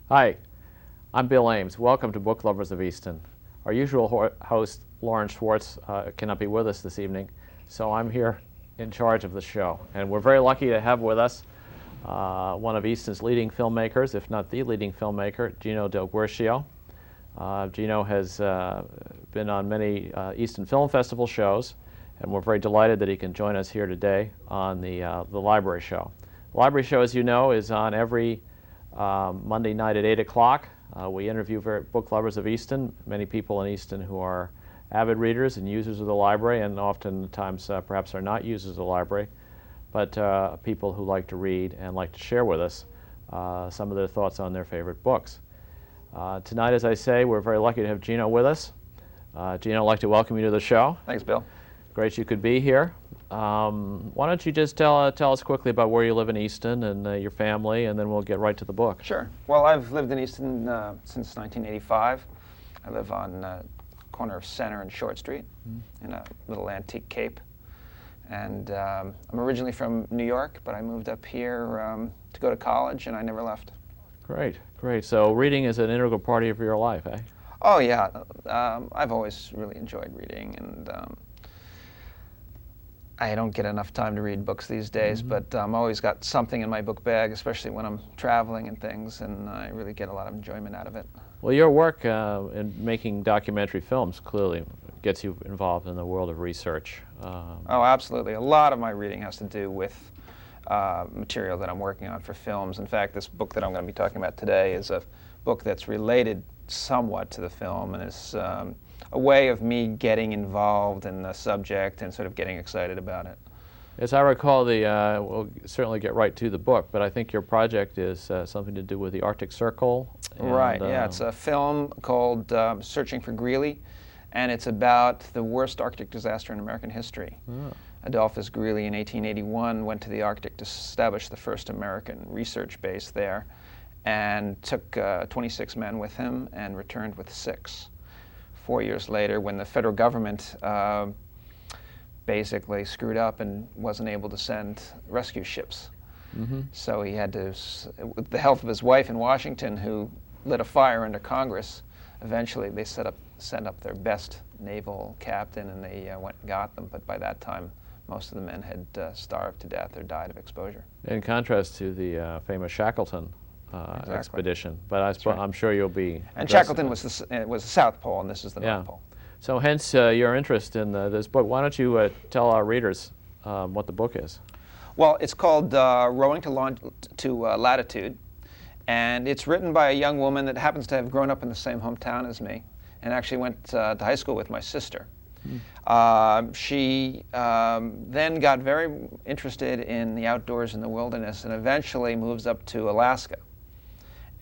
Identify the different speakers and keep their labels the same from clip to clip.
Speaker 1: Hi, I'm Bill Ames. Welcome to Book Lovers of Easton. Our usual host, Lauren Schwartz, cannot be with us this evening, so I'm here in charge of the show. And we're very lucky to have with us one of Easton's leading filmmakers, if not the leading filmmaker, Gino del Guercio. Gino has been on many Easton Film Festival shows, and we're very delighted that he can join us here today on the library show. The library show, as you know, is on every Monday night at 8 o'clock. We interview book lovers of Easton, many people in Easton who are avid readers and users of the library, and oftentimes perhaps are not users of the library, but people who like to read and like to share with us some of their thoughts on their favorite books. Tonight, as I say, we're very lucky to have Gino with us. Gino, I'd like to welcome you to the show.
Speaker 2: Thanks, Bill.
Speaker 1: Great you could be here. Why don't you just tell us quickly about where you live in Easton and your family, and then we'll get right to the book.
Speaker 2: Sure. Well, I've lived in Easton since 1985. I live on the corner of Center and Short Street in a little antique cape. And I'm originally from New York, but I moved up here to go to college, and I never left.
Speaker 1: Great, great. So reading is an integral part of your life, eh?
Speaker 2: Oh, yeah. I've always really enjoyed reading, and I don't get enough time to read books these days, but I've always got something in my book bag, especially when I'm traveling and things, and I really get a lot of enjoyment out of it.
Speaker 1: Well, your work in making documentary films clearly gets you involved in the world of research.
Speaker 2: Oh, absolutely. A lot of my reading has to do with material that I'm working on for films. In fact, this book that I'm going to be talking about today is a book that's related somewhat to the film, and is a way of me getting involved in the subject and sort of getting excited about it.
Speaker 1: As I recall, we'll certainly get right to the book, but I think your project is something to do with the Arctic Circle. And,
Speaker 2: right, yeah. It's a film called Searching for Greely, and it's about the worst Arctic disaster in American history.
Speaker 1: Oh.
Speaker 2: Adolphus Greely in 1881 went to the Arctic to establish the first American research base there, and took 26 men with him and returned with 6. 4 years later, when the federal government basically screwed up and wasn't able to send rescue ships. So he had to, with the help of his wife in Washington, who lit a fire under Congress, eventually they sent up their best naval captain, and they went and got them. But by that time, most of the men had starved to death or died of exposure. In
Speaker 1: contrast to the famous Shackleton
Speaker 2: exactly.
Speaker 1: expedition, but
Speaker 2: right.
Speaker 1: I'm sure you'll be.
Speaker 2: And Shackleton was the South Pole, and this is the North Pole.
Speaker 1: So hence your interest in this book. Why don't you tell our readers what the book is?
Speaker 2: Well, it's called Rowing to Latitude, and it's written by a young woman that happens to have grown up in the same hometown as me, and actually went to high school with my sister. She then got very interested in the outdoors and the wilderness, and eventually moves up to Alaska.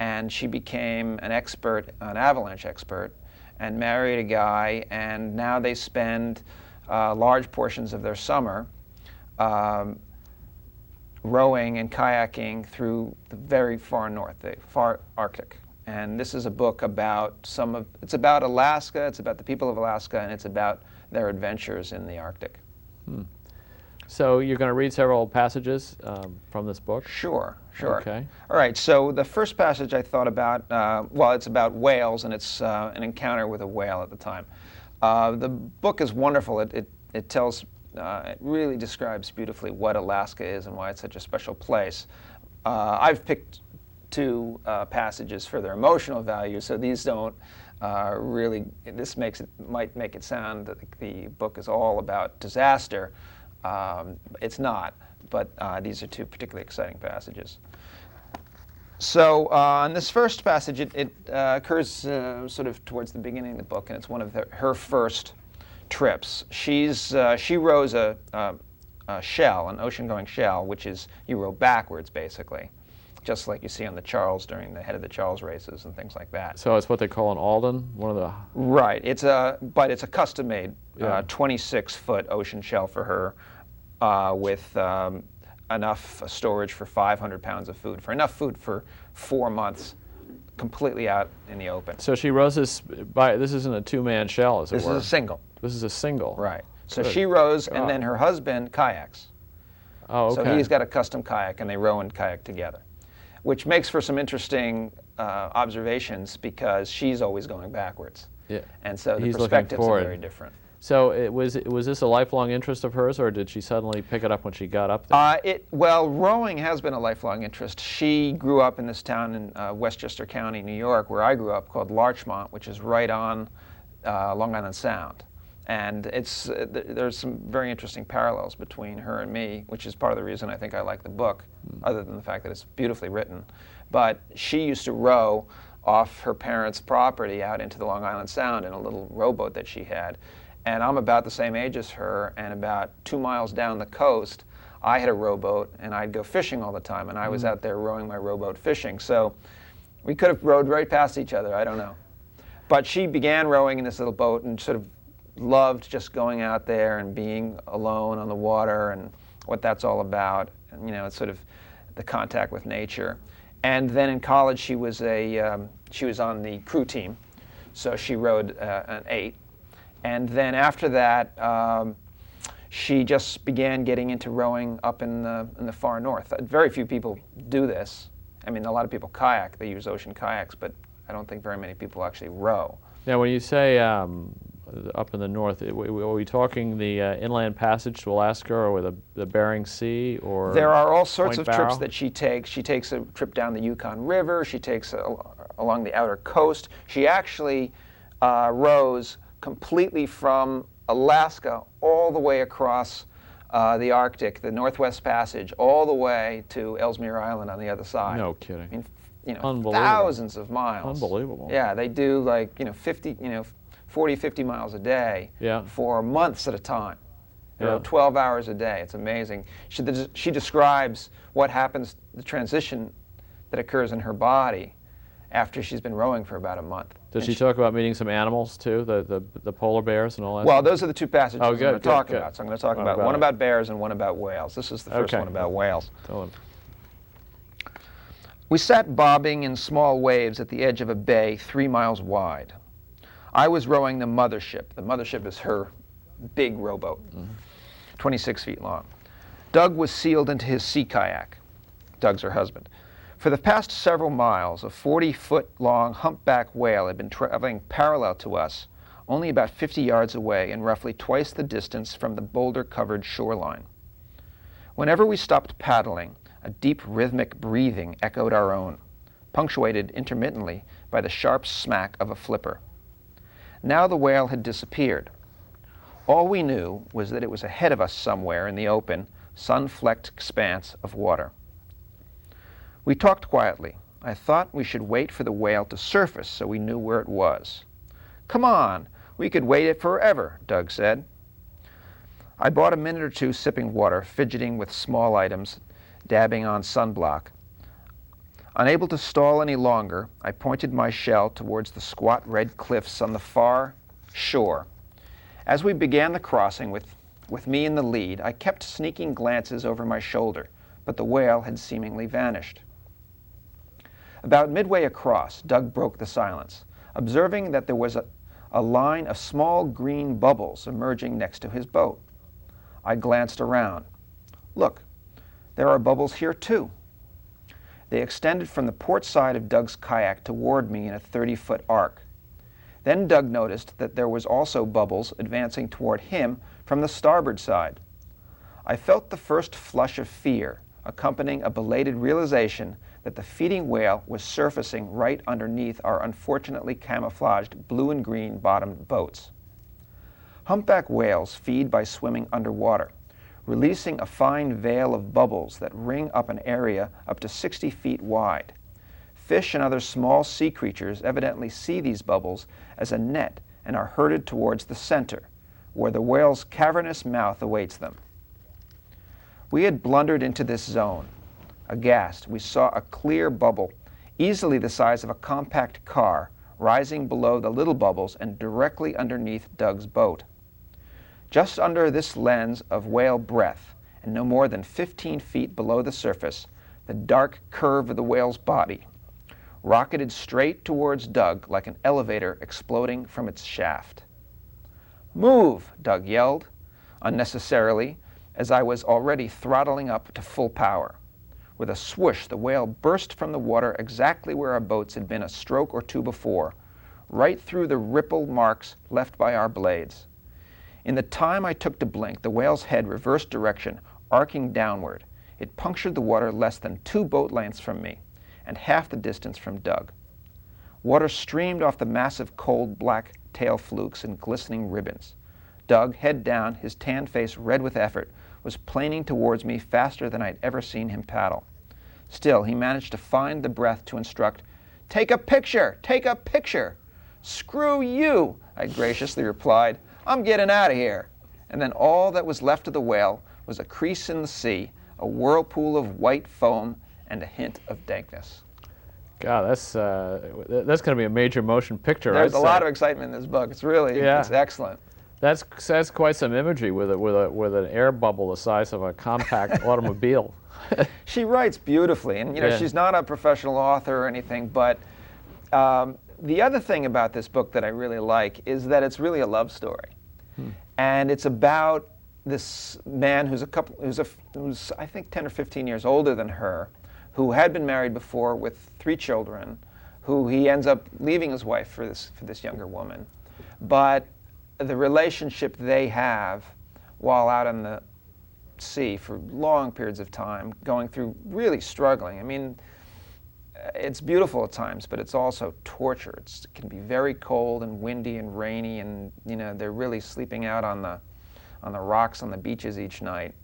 Speaker 2: And she became an avalanche expert, and married a guy, and now they spend large portions of their summer rowing and kayaking through the very far north, the far Arctic. And this is a book about it's about Alaska, it's about the people of Alaska, and it's about their adventures in the Arctic.
Speaker 1: So you're going to read several passages from this book?
Speaker 2: Sure.
Speaker 1: Okay.
Speaker 2: All right, so the first passage I thought about, well, it's about whales, and it's an encounter with a whale at the time. The book is wonderful. It tells, it really describes beautifully what Alaska is and why it's such a special place. I've picked 2 passages for their emotional value, so these don't really, this might make it sound that the book is all about disaster. It's not, but these are 2 particularly exciting passages. So in this first passage, it occurs sort of towards the beginning of the book, and it's one of her first trips. She rows a shell, an ocean-going shell, which is, you row backwards, basically, just like you see on the Charles during the Head of the Charles races and things like that.
Speaker 1: So it's what they call an Alden, one of the...
Speaker 2: Right. But it's a custom-made 26-foot ocean shell for her, with enough storage for 500 pounds of food, for enough food for 4 months, completely out in the open.
Speaker 1: So she rows this this isn't a 2-man shell, as it were.
Speaker 2: This is a single.
Speaker 1: This is a single.
Speaker 2: Right. So
Speaker 1: Good.
Speaker 2: she rows,
Speaker 1: God.
Speaker 2: and then her husband kayaks.
Speaker 1: Oh, okay.
Speaker 2: So he's got a custom kayak, and they row and kayak together, which makes for some interesting observations because she's always going backwards.
Speaker 1: Yeah.
Speaker 2: And so the
Speaker 1: He's looking
Speaker 2: perspectives are
Speaker 1: forward.
Speaker 2: very different.
Speaker 1: So was this a lifelong interest of hers, or did she suddenly pick it up when she got up there?
Speaker 2: Well, rowing has been a lifelong interest. She grew up in this town in Westchester County, New York, where I grew up, called Larchmont, which is right on Long Island Sound. And there's some very interesting parallels between her and me, which is part of the reason I think I like the book, other than the fact that it's beautifully written. But she used to row off her parents' property out into the Long Island Sound in a little rowboat that she had. And I'm about the same age as her, and about 2 miles down the coast, I had a rowboat, and I'd go fishing all the time, and I was out there rowing my rowboat fishing. So we could have rowed right past each other, I don't know. But she began rowing in this little boat and sort of loved just going out there and being alone on the water and what that's all about, and, it's sort of the contact with nature. And then in college, she was on the crew team, so she rowed an 8. And then after that, she just began getting into rowing up in the far north. Very few people do this. I mean, a lot of people kayak. They use ocean kayaks, but I don't think very many people actually row.
Speaker 1: Now, when you say up in the north, are we talking the inland passage to Alaska, or the Bering Sea, or
Speaker 2: there are all sorts
Speaker 1: Point
Speaker 2: of trips
Speaker 1: Barrow?
Speaker 2: that she takes. She takes a trip down the Yukon River. She takes along the outer coast. She actually rows completely from Alaska all the way across the Arctic, the Northwest Passage, all the way to Ellesmere Island on the other side.
Speaker 1: No kidding.
Speaker 2: I mean,
Speaker 1: Unbelievable.
Speaker 2: thousands of miles.
Speaker 1: Unbelievable.
Speaker 2: Yeah, they do like 40, 50 miles a day for months at a time. You know, 12 hours a day. It's amazing. She describes what happens, the transition that occurs in her body after she's been rowing for about a month.
Speaker 1: Does she talk about meeting some animals too, the polar bears and all that?
Speaker 2: Well, those are the two passages I'm going to talk
Speaker 1: good.
Speaker 2: about. So I'm going to talk about one about bears and one about whales. This is the first one about whales.
Speaker 1: Tell him.
Speaker 2: We sat bobbing in small waves at the edge of a bay 3 miles wide. I was rowing the mothership. The mothership is her big rowboat, 26 feet long. Doug was sealed into his sea kayak. Doug's her husband. For the past several miles, a 40-foot-long humpback whale had been traveling parallel to us, only about 50 yards away and roughly twice the distance from the boulder-covered shoreline. Whenever we stopped paddling, a deep rhythmic breathing echoed our own, punctuated intermittently by the sharp smack of a flipper. Now the whale had disappeared. All we knew was that it was ahead of us somewhere in the open, sun-flecked expanse of water. We talked quietly. I thought we should wait for the whale to surface so we knew where it was. "Come on, we could wait it forever," Doug said. I bought a minute or two sipping water, fidgeting with small items, dabbing on sunblock. Unable to stall any longer, I pointed my shell towards the squat red cliffs on the far shore. As we began the crossing with me in the lead, I kept sneaking glances over my shoulder, but the whale had seemingly vanished. About midway across, Doug broke the silence, observing that there was a line of small green bubbles emerging next to his boat. I glanced around. "Look, there are bubbles here too." They extended from the port side of Doug's kayak toward me in a 30-foot arc. Then Doug noticed that there was also bubbles advancing toward him from the starboard side. I felt the first flush of fear, accompanying a belated realization that the feeding whale was surfacing right underneath our unfortunately camouflaged blue and green bottomed boats. Humpback whales feed by swimming underwater, releasing a fine veil of bubbles that ring up an area up to 60 feet wide. Fish and other small sea creatures evidently see these bubbles as a net and are herded towards the center, where the whale's cavernous mouth awaits them. We had blundered into this zone. Aghast, we saw a clear bubble, easily the size of a compact car, rising below the little bubbles and directly underneath Doug's boat. Just under this lens of whale breath, and no more than 15 feet below the surface, the dark curve of the whale's body rocketed straight towards Doug like an elevator exploding from its shaft. "Move!" Doug yelled, unnecessarily, as I was already throttling up to full power. With a swoosh, the whale burst from the water exactly where our boats had been a stroke or two before, right through the ripple marks left by our blades. In the time I took to blink, the whale's head reversed direction, arcing downward. It punctured the water less than 2 boat lengths from me, and half the distance from Doug. Water streamed off the massive cold black tail flukes in glistening ribbons. Doug, head down, his tanned face red with effort, was planing towards me faster than I'd ever seen him paddle. Still, he managed to find the breath to instruct, "Take a picture! Take a picture!" "Screw you!" I graciously replied. "I'm getting out of here." And then all that was left of the whale was a crease in the sea, a whirlpool of white foam, and a hint of dankness.
Speaker 1: God, that's going to be a major motion picture.
Speaker 2: There's a lot of excitement in this book. It's really, it's excellent.
Speaker 1: That's quite some imagery with an air bubble the size of a compact automobile.
Speaker 2: She writes beautifully, and she's not a professional author or anything, but the other thing about this book that I really like is that it's really a love story, and it's about this man who's I think 10 or 15 years older than her, who had been married before with 3 children, who he ends up leaving his wife for this younger woman, but the relationship they have while out on the sea for long periods of time, going through really struggling. I mean, it's beautiful at times, but it's also torture. It can be very cold and windy and rainy, and they're really sleeping out on the rocks on the beaches each night.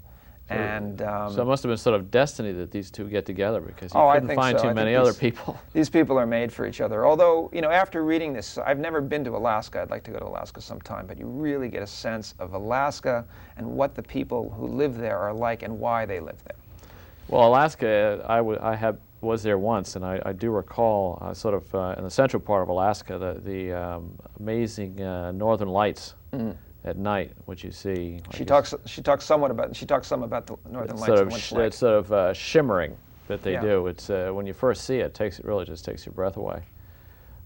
Speaker 2: And
Speaker 1: so it must have been sort of destiny that these two get together, because you couldn't find too many other people.
Speaker 2: These people are made for each other. Although, after reading this, I've never been to Alaska. I'd like to go to Alaska sometime, but you really get a sense of Alaska and what the people who live there are like and why they live there.
Speaker 1: Well, Alaska, I was there once, and I do recall sort of in the central part of Alaska the amazing northern lights. At night, what you see.
Speaker 2: She talks some about the northern lights.
Speaker 1: It's sort of shimmering that they do. It's when you first see it, it really just takes your breath away.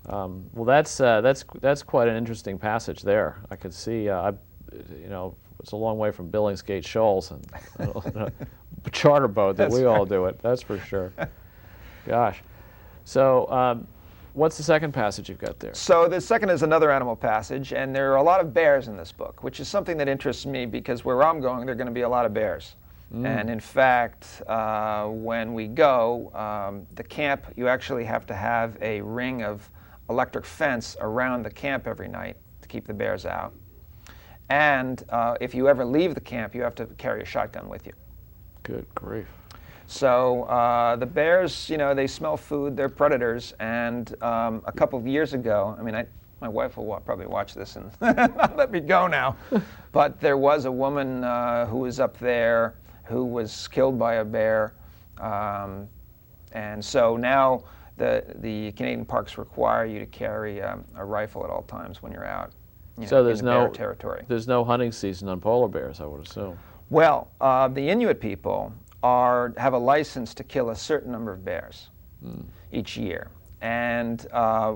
Speaker 1: Well, that's quite an interesting passage there. I could see. It's a long way from Billingsgate Shoals and a charter boat that we all do it. That's for sure. Gosh, so. What's the second passage you've got there?
Speaker 2: So the second is another animal passage, and there are a lot of bears in this book, which is something that interests me because where I'm going, there are going to be a lot of bears. And in fact, when we go, the camp, you actually have to have a ring of electric fence around the camp every night to keep the bears out. And if you ever leave the camp, you have to carry a shotgun with you.
Speaker 1: Good grief. So
Speaker 2: the bears, they smell food, they're predators, and a couple of years ago, my wife will probably watch this and not let me go now, but there was a woman who was up there who was killed by a bear, and so now the Canadian parks require you to carry a rifle at all times when you're out.
Speaker 1: So there's
Speaker 2: in the bear territory.
Speaker 1: There's no hunting season on polar bears, I would assume.
Speaker 2: Well, the Inuit people have a license to kill a certain number of bears each year. And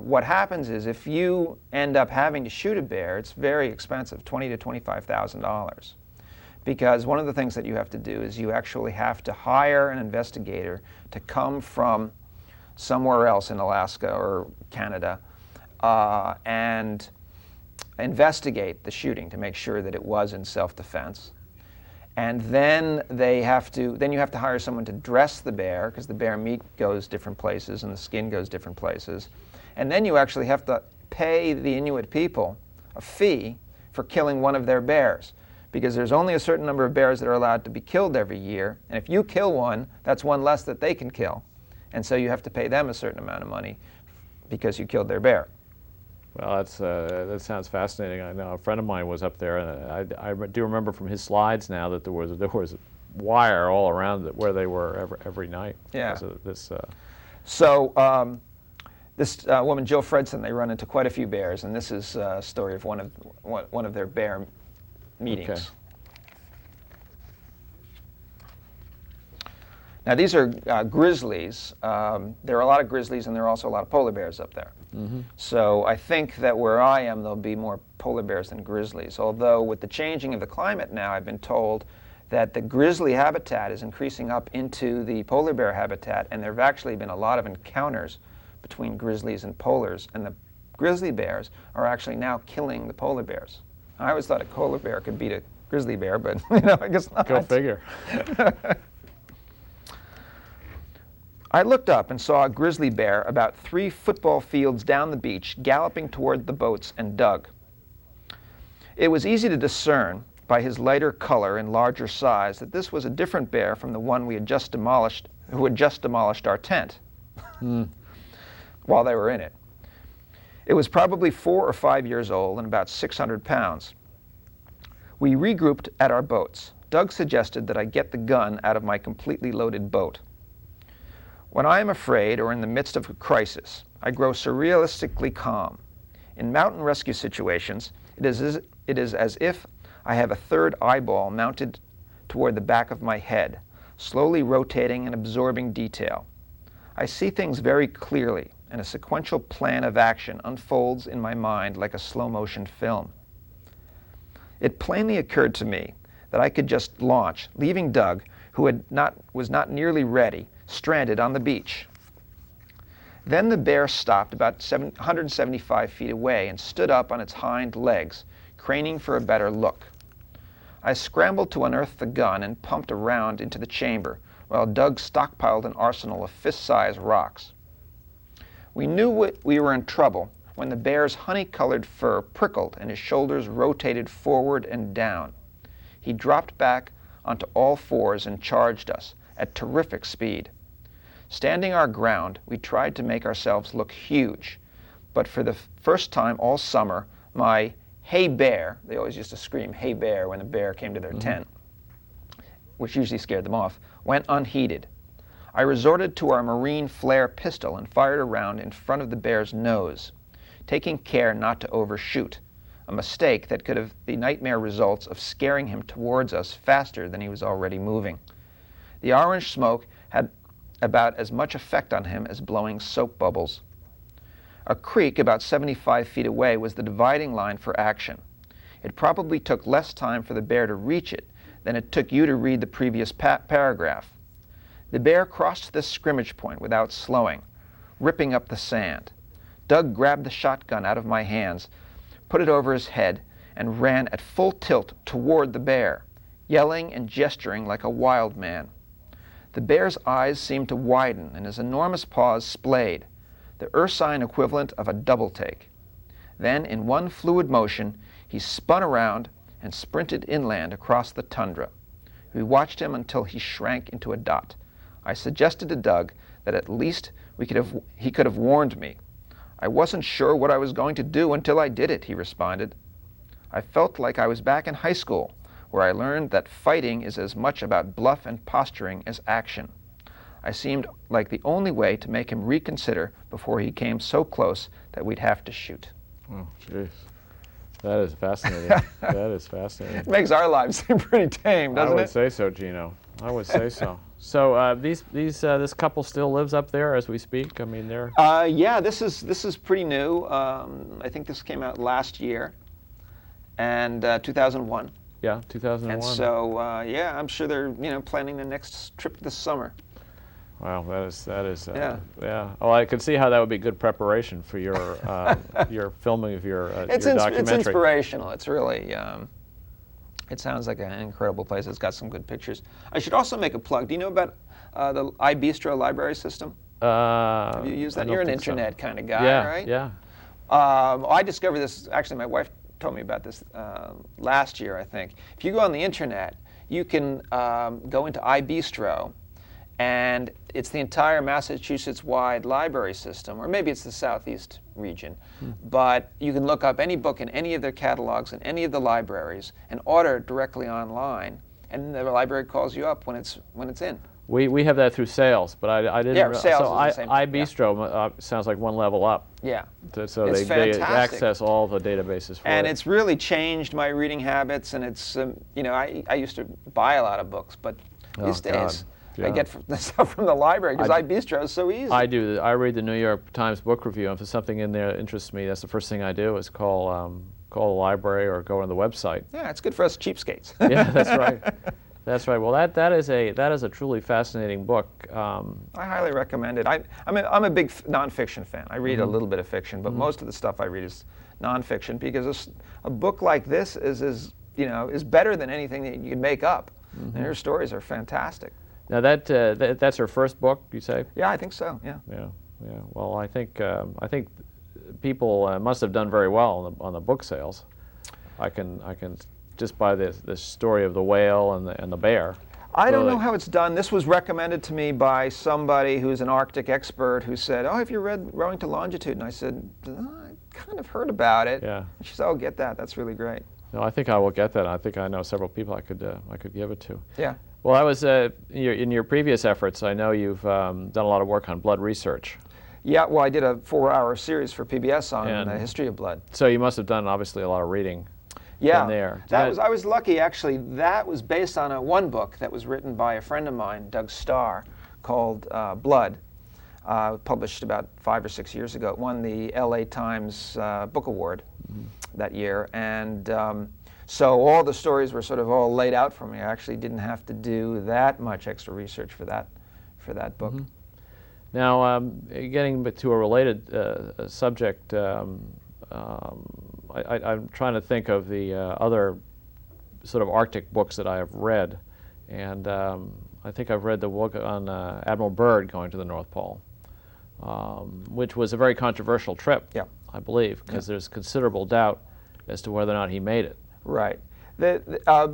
Speaker 2: what happens is if you end up having to shoot a bear, it's very expensive, $20,000 to $25,000. Because one of the things that you have to do is you actually have to hire an investigator to come from somewhere else in Alaska or Canada and investigate the shooting to make sure that it was in self-defense. And then you have to hire someone to dress the bear, because the bear meat goes different places and the skin goes different places. And then you actually have to pay the Inuit people a fee for killing one of their bears, because there's only a certain number of bears that are allowed to be killed every year. And if you kill one, that's one less that they can kill. And so you have to pay them a certain amount of money because you killed their bear.
Speaker 1: Well, that sounds fascinating. I know a friend of mine was up there, and I do remember from his slides now that there was wire all around it where they were every night.
Speaker 2: Yeah.
Speaker 1: This.
Speaker 2: So this woman, Jill Fredson, they run into quite a few bears, and this is a story of one of their bear meetings.
Speaker 1: Okay.
Speaker 2: Now these are grizzlies. There are a lot of grizzlies, and there are also a lot of polar bears up there. Mm-hmm. So I think that where I am, there'll be more polar bears than grizzlies. Although with the changing of the climate now, I've been told that the grizzly habitat is increasing up into the polar bear habitat, and there have actually been a lot of encounters between grizzlies and polars, and the grizzly bears are actually now killing the polar bears. I always thought a polar bear could beat a grizzly bear, but I guess not.
Speaker 1: Go figure.
Speaker 2: I looked up and saw a grizzly bear about 3 football fields down the beach, galloping toward the boats, and Doug. It was easy to discern by his lighter color and larger size that this was a different bear from the one we had just demolished, who had just demolished our tent while they were in it. It was probably 4 or 5 years old and about 600 pounds. We regrouped at our boats. Doug suggested that I get the gun out of my completely loaded boat. When I am afraid or in the midst of a crisis, I grow surrealistically calm. In mountain rescue situations, it is as if I have a third eyeball mounted toward the back of my head, slowly rotating and absorbing detail. I see things very clearly, and a sequential plan of action unfolds in my mind like a slow-motion film. It plainly occurred to me that I could just launch, leaving Doug, who was not nearly ready, stranded on the beach. Then the bear stopped about 175 feet away and stood up on its hind legs, craning for a better look. I scrambled to unearth the gun and pumped a round into the chamber, while Doug stockpiled an arsenal of fist-sized rocks. We knew we were in trouble when the bear's honey-colored fur prickled and his shoulders rotated forward and down. He dropped back onto all fours and charged us at terrific speed. Standing our ground, we tried to make ourselves look huge, but for the first time all summer, my "Hey bear," they always used to scream "Hey bear" when a bear came to their tent, which usually scared them off, went unheeded. I resorted to our marine flare pistol and fired a round in front of the bear's nose, taking care not to overshoot, a mistake that could have the nightmare results of scaring him towards us faster than he was already moving. The orange smoke had about as much effect on him as blowing soap bubbles. A creek about 75 feet away was the dividing line for action. It probably took less time for the bear to reach it than it took you to read the previous paragraph. The bear crossed this scrimmage point without slowing, ripping up the sand. Doug grabbed the shotgun out of my hands, put it over his head, and ran at full tilt toward the bear, yelling and gesturing like a wild man. The bear's eyes seemed to widen and his enormous paws splayed, the ursine equivalent of a double take. Then, in one fluid motion, he spun around and sprinted inland across the tundra. We watched him until he shrank into a dot. I suggested to Doug that at least he could have warned me. I wasn't sure what I was going to do until I did it, he responded. I felt like I was back in high school, where I learned that fighting is as much about bluff and posturing as action. I seemed like the only way to make him reconsider before he came so close that we'd have to shoot.
Speaker 1: Oh, jeez. That is fascinating. That is fascinating.
Speaker 2: It makes our lives seem pretty tame, doesn't it?
Speaker 1: I would say so, Gino. I would say so. So this couple still lives up there as we speak? I mean, they're...
Speaker 2: Yeah, this is pretty new. I think this came out last year, and 2001.
Speaker 1: Yeah, 2001.
Speaker 2: And so, yeah, I'm sure they're planning the next trip this summer.
Speaker 1: Wow, that is
Speaker 2: yeah.
Speaker 1: Yeah. Oh, I could see how that would be good preparation for your your filming of your documentary.
Speaker 2: It's inspirational. It's really it sounds like an incredible place. It's got some good pictures. I should also make a plug. Do you know about the iBistro library system? Have you used that? You're an internet kind of guy, right?
Speaker 1: Yeah.
Speaker 2: I discovered this. Actually, my wife told me about this last year, I think. If you go on the internet, you can go into iBistro, and it's the entire Massachusetts-wide library system, or maybe it's the Southeast region. But you can look up any book in any of their catalogs in any of the libraries and order it directly online, and the library calls you up when it's in.
Speaker 1: We have that through sales, but I didn't.
Speaker 2: Yeah, sales
Speaker 1: so
Speaker 2: is the same.
Speaker 1: iBistro sounds like one level up.
Speaker 2: Yeah.
Speaker 1: So
Speaker 2: It's
Speaker 1: they
Speaker 2: fantastic.
Speaker 1: access all the databases for
Speaker 2: And
Speaker 1: it.
Speaker 2: it's really changed my reading habits, and it's I used to buy a lot of books, but these days
Speaker 1: God. Yeah.
Speaker 2: I get the stuff from the library because iBistro is so easy.
Speaker 1: I do. I read the New York Times book review, and if there's something in there that interests me, that's the first thing I do is call the library or go on the website.
Speaker 2: Yeah, it's good for us cheapskates.
Speaker 1: Yeah, that's right. That's right. Well, that is a truly fascinating book.
Speaker 2: I highly recommend it. I'm a big nonfiction fan. I read a little bit of fiction, but most of the stuff I read is nonfiction because a book like this is better than anything that you can make up. And her stories are fantastic.
Speaker 1: Now that's her first book, you say?
Speaker 2: Yeah, I think so. Yeah.
Speaker 1: Yeah. Well, I think people must have done very well on the book sales. I can just by the story of the whale and the bear.
Speaker 2: I don't know how it's done. This was recommended to me by somebody who's an Arctic expert who said, "Oh, have you read Rowing to Longitude?" And I said, "I kind of heard about it."
Speaker 1: Yeah.
Speaker 2: And she said, "Oh, get that. That's really great."
Speaker 1: No, I think I will get that. I think I know several people I could give it to.
Speaker 2: Yeah.
Speaker 1: Well, I was in your previous efforts. I know you've done a lot of work on blood research.
Speaker 2: Yeah. Well, I did a 4-hour series for PBS on the history of blood.
Speaker 1: So you must have done obviously a lot of reading.
Speaker 2: Yeah,
Speaker 1: in there.
Speaker 2: I was lucky actually. That was based on one book that was written by a friend of mine, Doug Starr, called Blood, published about 5 or 6 years ago. It won the LA Times Book Award that year, and so all the stories were sort of all laid out for me. I actually didn't have to do that much extra research for that book.
Speaker 1: Now, getting to a related subject. I'm trying to think of the other sort of Arctic books that I have read, and I think I've read the book on Admiral Byrd going to the North Pole, which was a very controversial trip, I believe, because there's considerable doubt as to whether or not he made it.
Speaker 2: Right.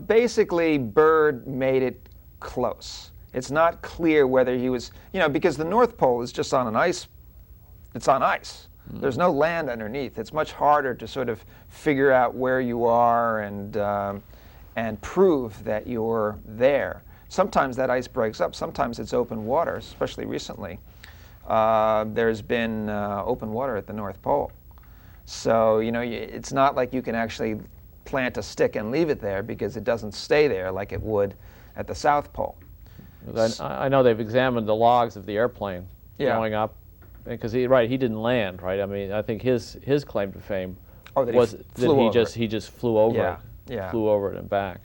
Speaker 2: Basically, Byrd made it close. It's not clear whether he was, because the North Pole is just on ice. It's on ice. There's no land underneath. It's much harder to sort of figure out where you are and prove that you're there. Sometimes that ice breaks up. Sometimes it's open water, especially recently. There's been open water at the North Pole. So, it's not like you can actually plant a stick and leave it there because it doesn't stay there like it would at the South Pole.
Speaker 1: I know they've examined the logs of the airplane going up. Because he didn't land, right? I mean, I think his claim to fame was that he just flew over it, flew over it and back.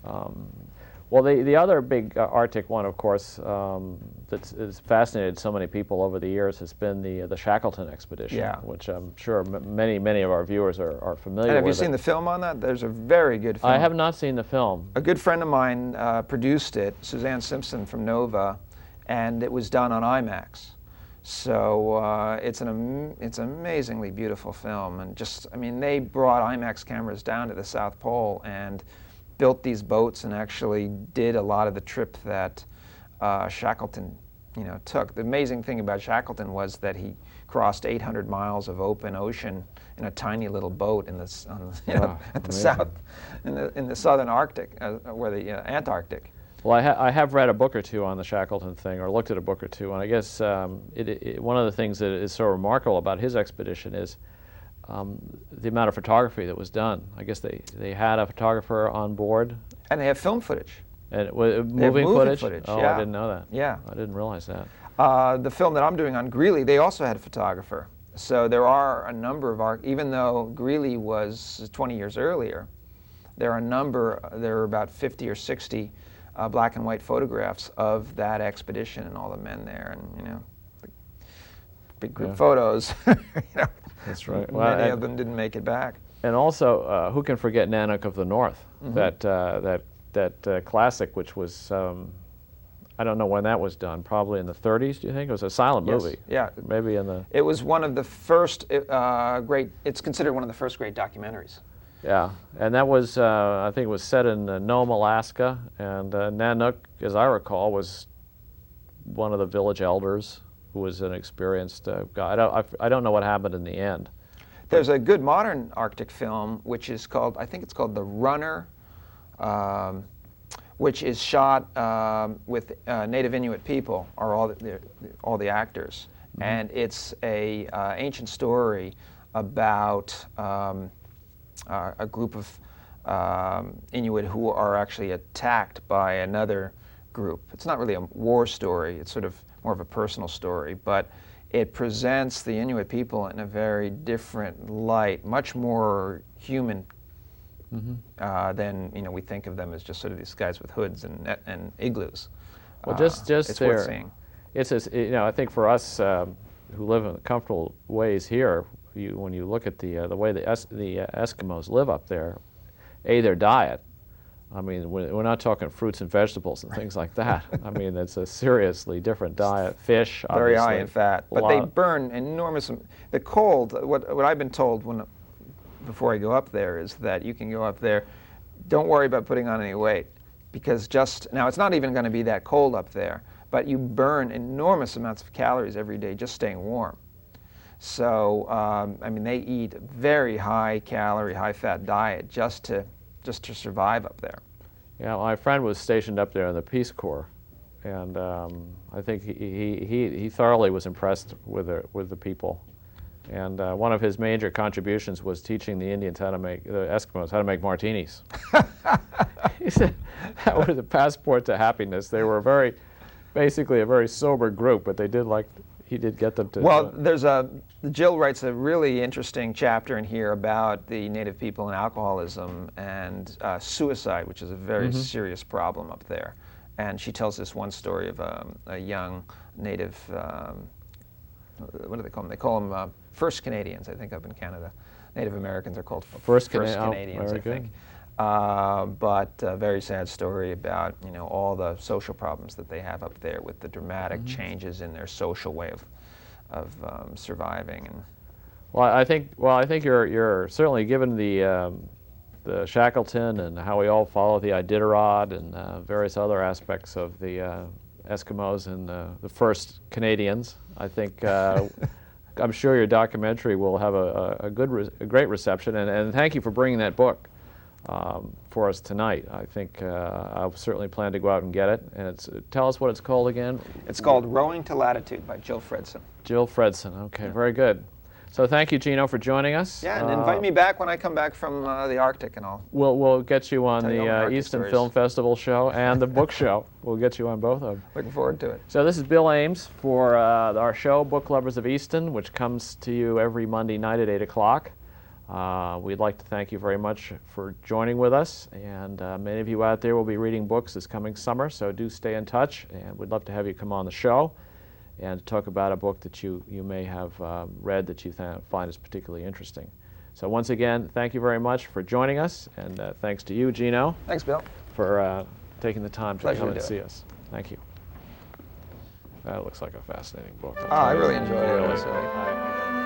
Speaker 1: Well, the other big Arctic one, of course, that has fascinated so many people over the years has been the Shackleton expedition, which I'm sure many of our viewers are familiar with.
Speaker 2: And have you seen the film on that? There's a very good film.
Speaker 1: I have not seen the film.
Speaker 2: A good friend of mine produced it, Suzanne Simpson from Nova, and it was done on IMAX. So it's an amazingly beautiful film, and they brought IMAX cameras down to the South Pole and built these boats and actually did a lot of the trip that Shackleton, took. The amazing thing about Shackleton was that he crossed 800 miles of open ocean in a tiny little boat in the southern Arctic, or the Antarctic.
Speaker 1: Well, I have read a book or two on the Shackleton thing, or looked at a book or two, and I guess one of the things that is so remarkable about his expedition is the amount of photography that was done. I guess they had a photographer on board.
Speaker 2: And they have film footage.
Speaker 1: And moving footage? Oh,
Speaker 2: yeah.
Speaker 1: I didn't know that.
Speaker 2: Yeah.
Speaker 1: I didn't realize that.
Speaker 2: The film that I'm doing on Greeley, they also had a photographer. So there are a number of even though Greeley was 20 years earlier, there are about 50 or 60 black and white photographs of that expedition and all the men there, and big group photos.
Speaker 1: That's right.
Speaker 2: Many of them didn't make it back.
Speaker 1: And also, who can forget Nanook of the North? That classic, which was I don't know when that was done. Probably in the 30s. Do you think it was a silent movie?
Speaker 2: Yeah,
Speaker 1: maybe in the.
Speaker 2: It was one of the first great. It's considered one of the first great documentaries.
Speaker 1: Yeah, and that was, I think it was set in Nome, Alaska, and Nanook, as I recall, was one of the village elders who was an experienced guy. I don't know what happened in the end.
Speaker 2: There's a good modern Arctic film, which is called, I think it's called The Runner, which is shot with Native Inuit people, are all the actors. And it's a ancient story about a group of Inuit who are actually attacked by another group. It's not really a war story, it's sort of more of a personal story, but it presents the Inuit people in a very different light, much more human then we think of them as just sort of these guys with hoods and igloos.
Speaker 1: Well, just
Speaker 2: it's
Speaker 1: there,
Speaker 2: worth seeing.
Speaker 1: It's I think for us who live in comfortable ways here, when you look at the way the Eskimos live up there, their diet. I mean, we're not talking fruits and vegetables and things like that. I mean, it's a seriously different diet. Fish,
Speaker 2: very
Speaker 1: obviously,
Speaker 2: high in fat, but they burn enormous. The cold. What I've been told before I go up there is that you can go up there. Don't worry about putting on any weight, because now it's not even going to be that cold up there, but you burn enormous amounts of calories every day just staying warm. So I mean, they eat a very high calorie, high fat diet just to survive up there.
Speaker 1: Yeah, my friend was stationed up there in the Peace Corps, and I think he thoroughly was impressed with the people. And one of his major contributions was teaching the Eskimos how to make martinis. He said that was a passport to happiness. They were basically a very sober group, but he did get them to.
Speaker 2: Well, Jill writes a really interesting chapter in here about the Native people and alcoholism and suicide, which is a very serious problem up there. And she tells this one story of a young Native, what do they call them? They call them First Canadians, I think, up in Canada. Native Americans are called First Canadians, I think. But a very sad story about all the social problems that they have up there with the dramatic changes in their social way of surviving. And
Speaker 1: I think you're certainly, given the Shackleton and how we all follow the Iditarod and various other aspects of the Eskimos and the First Canadians. I think I'm sure your documentary will have a great reception, and thank you for bringing that book for us tonight. I think I'll certainly plan to go out and get it. And tell us what it's called again.
Speaker 2: It's called Rowing to Latitude by Jill Fredson.
Speaker 1: Jill Fredson. Okay, very good. So thank you, Gino, for joining us.
Speaker 2: Yeah, and invite me back when I come back from the Arctic, and
Speaker 1: we'll get you on the Easton
Speaker 2: stories.
Speaker 1: Film Festival show and the book show. We'll get you on both of them.
Speaker 2: Looking forward to it.
Speaker 1: So this is Bill Ames for our show, Book Lovers of Easton, which comes to you every Monday night at 8 o'clock. We'd like to thank you very much for joining with us, and many of you out there will be reading books this coming summer, so do stay in touch, and we'd love to have you come on the show and talk about a book that you may have read that you find is particularly interesting. So once again, thank you very much for joining us, and thanks to you, Gino.
Speaker 2: Thanks, Bill.
Speaker 1: For taking the time to come and see
Speaker 2: it.
Speaker 1: us. Thank you. That looks like a fascinating book.
Speaker 2: I really enjoyed it.
Speaker 1: Really.